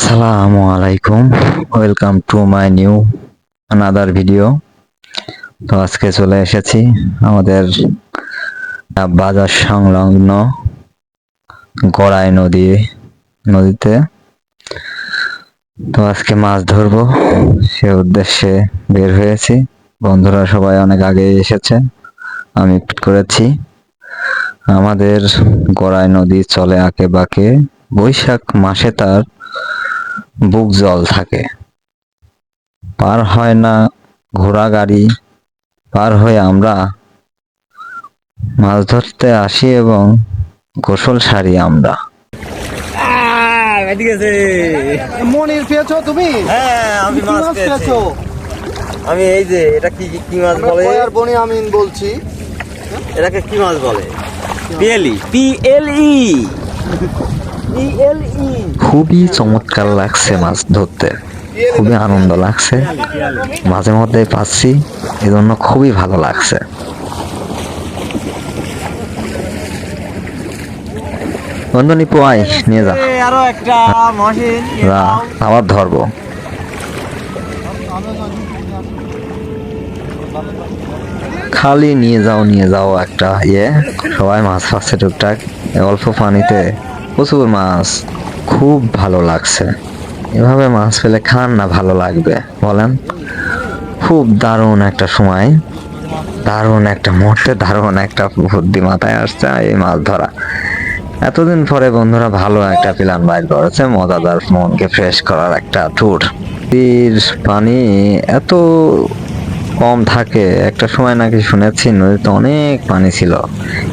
আসসালামু আলাইকুম, welcome to my new another video. তো আজকে চলে এসেছি আমাদের বাজার সংলগ্ন গড়াই নদীতে। তো আজকে মাছ ধরবো সে উদ্দেশ্যে বের হয়েছি। বন্ধুরা সবাই অনেক আগে এসেছে, আমি করেছি। আমাদের গড়াই নদী চলে আঁকে বাঁকে, বৈশাখ মাসে তার বুক জল থাকে। পার হয় না ঘোড়া গাড়ি, পার হয়ে আমরা মাছ ধরতে আসি এবং গোসল সারি আমরা। মনির পেয়েছো তুমি? হ্যাঁ, আমি মাছ পেয়েছি। আমি এই যে এটা কি কি মাছ বলে? আর বনি আমিন বলছি। এটাকে কি মাছ বলে? পিএলই পিএলই পিএলই। খুবই চমৎকার লাগছে মাছ ধরতে, খুবই আনন্দ লাগছে, মাঝে মধ্যে পাচ্ছি, এজন্য খুবই ভালো লাগছে। বন্ধু নিপু আয়, নিয়ে যা, আরো একটা মশিন আবার ধরবো। খালি নিয়ে যাও একটা সবাই মাছ পাচ্ছে টুকটাক, অল্প পানিতে প্রচুর মাছ, খুব ভালো লাগছে। এভাবে মাছ পেলে খান না ভালো লাগবে বলেন? খুব দারুণ একটা সময়, দারুণ একটা মুহূর্তে, দারুণ একটা বুদ্ধি মাথায় আসছে এই মাছ ধরা। এতদিন পরে বন্ধুরা ভালো একটা প্ল্যান বাইর করেছে, মজাদার, মনকে ফ্রেশ করার একটা ট্যুর। নদীর পানি এত কম থাকে, একটা সময় নাকি শুনেছি নদীতে অনেক পানি ছিল,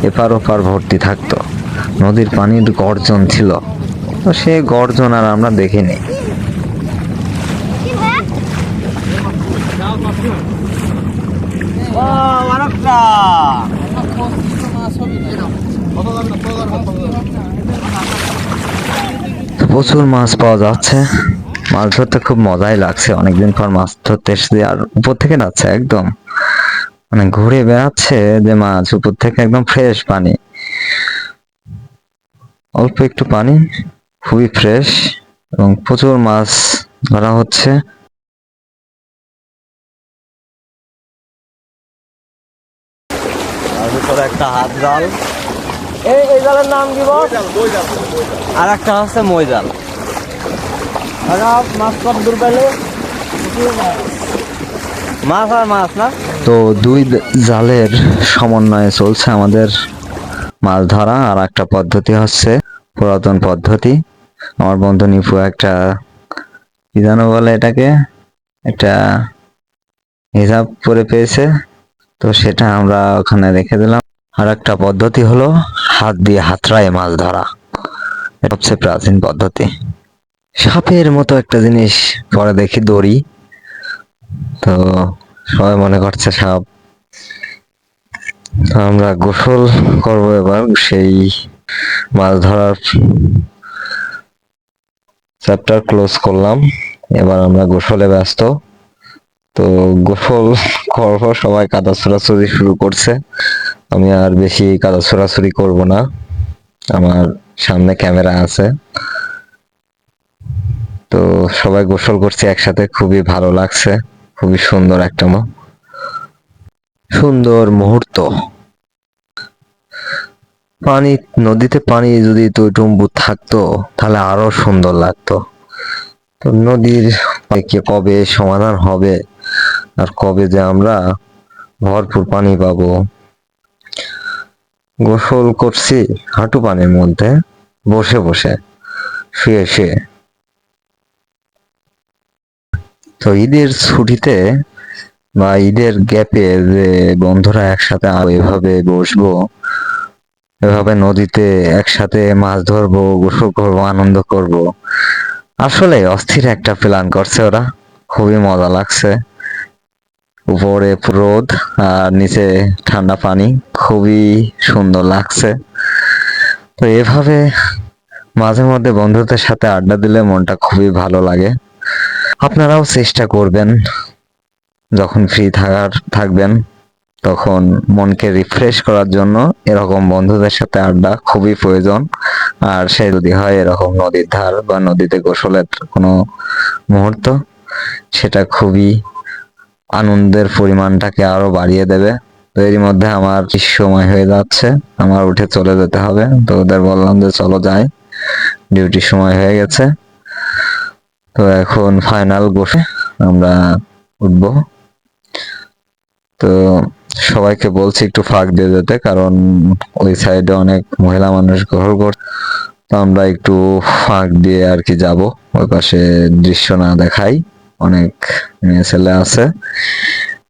এপার ওপার ভর্তি থাকতো, নদীর পানির গর্জন ছিল। তো সে গর্জন আর আমরা দেখিনি। প্রচুর মাছ পাওয়া যাচ্ছে, মাছ ধরতে খুব মজাই লাগছে। অনেকদিন পর মাছ ধরতে এসেছি, আর উপর থেকে যাচ্ছে একদম, মানে ঘুরে বেড়াচ্ছে যে মাছ, উপর থেকে একদম ফ্রেশ পানি, অল্প একটু পানি, খুবই ফ্রেশ এবং প্রচুর মাছ ধরা হচ্ছে। আর ভিতরে একটা হাত জাল। এই জালের নাম কি বল? আর একটা হচ্ছে মই জাল। মাছ কত দূর পেলে? মাছ আর মাছ না। তো দুই জালের সমন্বয়ে চলছে আমাদের মাছ ধরা। আর একটা পদ্ধতি হচ্ছে পুরাতন পদ্ধতি, আমার বন্ধু নিপু একটা কি যেন বলে এটাকে, একটা হিসাব করে পেয়েছে, তো সেটা আমরা ওখানে রেখে দিলাম। আর একটা পদ্ধতি হলো হাত দিয়ে হাতড়ায় মাছ ধরা, এটা সবচেয়ে প্রাচীন পদ্ধতি। সাপের মতো একটা জিনিস, পরে দেখি দড়ি, তো সবাই মনে করছে সাপ। তো আমরা গোসল করবো এবার, সেই মাছ ধরার চ্যাপ্টার ক্লোজ করলাম, এবার আমরা গোসলে ব্যস্ত। তো গোসল করার পর সবাই কাদা ছোড়াছুড়ি শুরু করছে, আমি আর বেশি কাদা ছোড়াছুড়ি করব না, আমার সামনে ক্যামেরা আছে। তো সবাই গোসল করছে একসাথে, খুবই ভালো লাগছে, খুবই সুন্দর একটা সুন্দর মুহূর্ত। পানি, নদীতে পানি যদি টইটুম্বুর থাকতো তাহলে আরো সুন্দর লাগতো। তো নদীর কবে সমাধান হবে, আর কবে যে আমরা ভরপুর পানি পাবো। গোসল করছি হাঁটু পানির মধ্যে, বসে বসে, শুয়ে শুয়ে। তো ঈদের ছুটিতে বা ঈদের গ্যাপে যে বন্ধুরা একসাথে এভাবে বসবো, এভাবে নদীতে একসাথে মাছ ধরবো, গোসল করবো, আনন্দ করব, আসলে অস্থির একটা প্ল্যান করছে ওরা, খুবই মজা লাগছে। উপরে রোদ আর নিচে ঠান্ডা পানি, খুবই সুন্দর লাগছে। তো এভাবে মাঝে মধ্যে বন্ধুদের সাথে আড্ডা দিলে মনটা খুবই ভালো লাগে। আপনারাও চেষ্টা করবেন, যখন ফ্রি থাকবেন তখন মনকে রিফ্রেশ করার জন্য এরকম বন্ধুদের সাথে আড্ডা খুবই প্রয়োজন। আর সে যদি হয় এরকম নদীর ধার বা নদীতে গোসলের কোনো মুহূর্ত, সেটা খুবই আনন্দের পরিমাণটাকে আরো বাড়িয়ে দেবে। তো এরই মধ্যে আমার সময় হয়ে যাচ্ছে, আমার উঠে চলে যেতে হবে। তো ওদের বললাম যে চলো যাই, ডিউটির সময় হয়ে গেছে। তো এখন ফাইনাল বসে আমরা উঠবো। তো সবাইকে বলছি একটু ফাঁক দিয়ে যেতে, কারণ ওই সাইডে অনেক মহিলা মানুষ গোসল করছে। তো আমরা একটু ফাঁক দিয়ে আর কি যাব, ওই পাশে দৃশ্য না দেখাই। অনেক মেয়ে ছেলে আছে,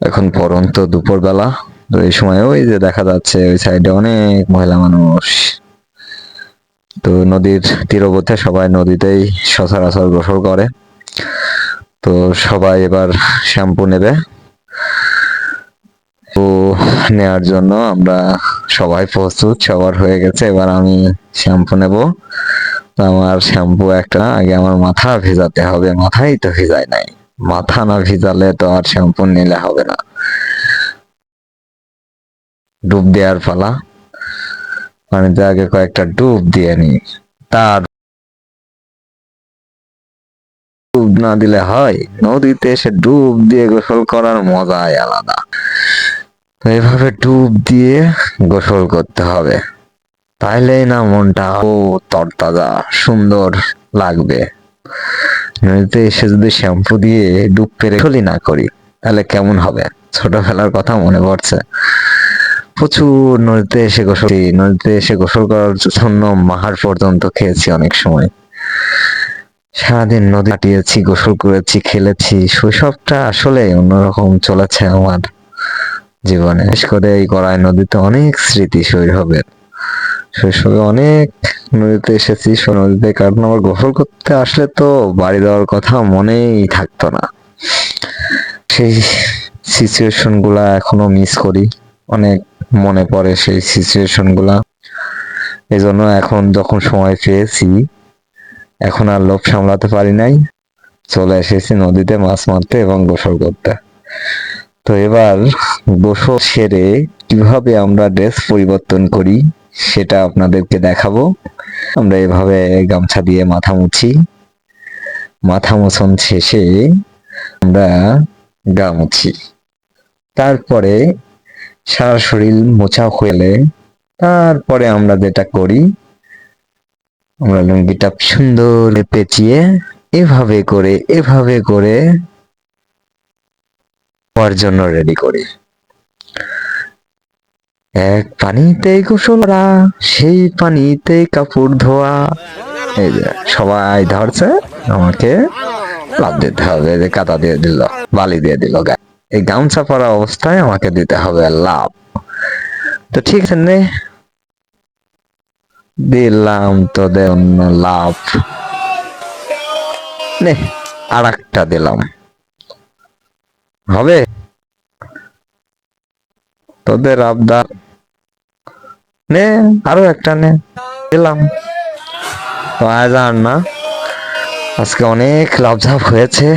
এখন পরন্ত দুপুর বেলা। তো এই সময় ওই যে দেখা যাচ্ছে ওই সাইডে অনেক মহিলা মানুষ। তো নদীর তীরবর্তী সবাই নদীতেই সচরাচর গোসল করে। তো সবাই এবার শ্যাম্পু নেবে। তো নেয়ার জন্য আমরা সবাই প্রস্তুত, সবার হয়ে গেছে। এবার আমি শ্যাম্পু নেব। তো আমার শ্যাম্পু একটা আগে আমার মাথা ভেজাতে হবে, মাথাই তো ভেজায় নাই। মাথা না ভিজালে তো আর শ্যাম্পু নিলে হবে না। ডুব দেওয়ার পালা, পানিতে আগে কয়েকটা ডুব দিয়ে নি। তার ডুব না দিলে হয়? নদীতে এসে ডুব দিয়ে গোসল করার মজাই আলাদা। তো এভাবে ডুব দিয়ে গোসল করতে হবে, তাইলেই না মনটা ও তরতাজা সুন্দর লাগবে। নদীতে এসে যদি শ্যাম্পু দিয়ে ডুব পেরে গোসলই না করি, তাহলে কেমন হবে? ছোটবেলার কথা মনে পড়ছে। প্রচুর নদীতে এসে গোসল করার জন্য মাহার পর্যন্ত খেয়েছি অনেক সময়। সারাদিন নদী কাটিয়েছি, গোসল করেছি, খেলেছি। শৈশবটা আসলে অন্যরকম চলেছে আমার জীবনে। বিশেষ করে এই গড়াই নদীতে অনেক স্মৃতি শৈশবের। শৈশবে অনেক নদীতে এসেছি, নদীতে, কারণ আমার গোসল করতে আসলে তো বাড়ি যাওয়ার কথা মনেই থাকতো না। সেই সিচুয়েশন গুলা এখনো মিস করি, অনেক মনে পড়ে সেই সিচুয়েশন গুলা। এই জন্য এখন যখন সময় পেয়েছি, এখন আর লোভ সামলাতে পারি নাই, চলে এসেছি নদীতে মাছ মারতে এবং গোসল করতে। তো এবার গোসল সেরে কিভাবে আমরা ড্রেস পরিবর্তন করি সেটা আপনাদেরকে দেখাবো। আমরা এভাবে গামছা দিয়ে মাথা মুছি, মাথা মোছন শেষে আমরা গা মুছি। তারপরে সারা শরীর মোছা হলে তারপরে আমরা যেটা করি, আমরা লুঙ্গিটা সুন্দর পেঁচিয়ে এভাবে করে হওয়ার জন্য রেডি করি। এক পানিতেই গোসল করা, সেই পানিতেই কাপড় ধোয়া। এই যে সবাই ধরছে, আমাকে লাফ দিতে হবে। যে কাদা দিয়ে দিল, বালি দিয়ে দিল গায়ে, এই গামছা পরা অবস্থায় আমাকে দিতে হবে লাফ। তো ঠিক আছে, নে দিলাম তোদের অন্য লাভ, নে আর একটা দিলাম, হবে তোদের আবদার, নে আরো একটা নে, দিলাম। তো আজ আর না, আজকে অনেক লাভঝাপ হয়েছে,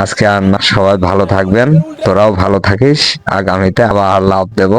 আজকে আর না। সবাই ভালো থাকবেন, তোরাও ভালো থাকিস। আগামীতে আবার লাভ দেব।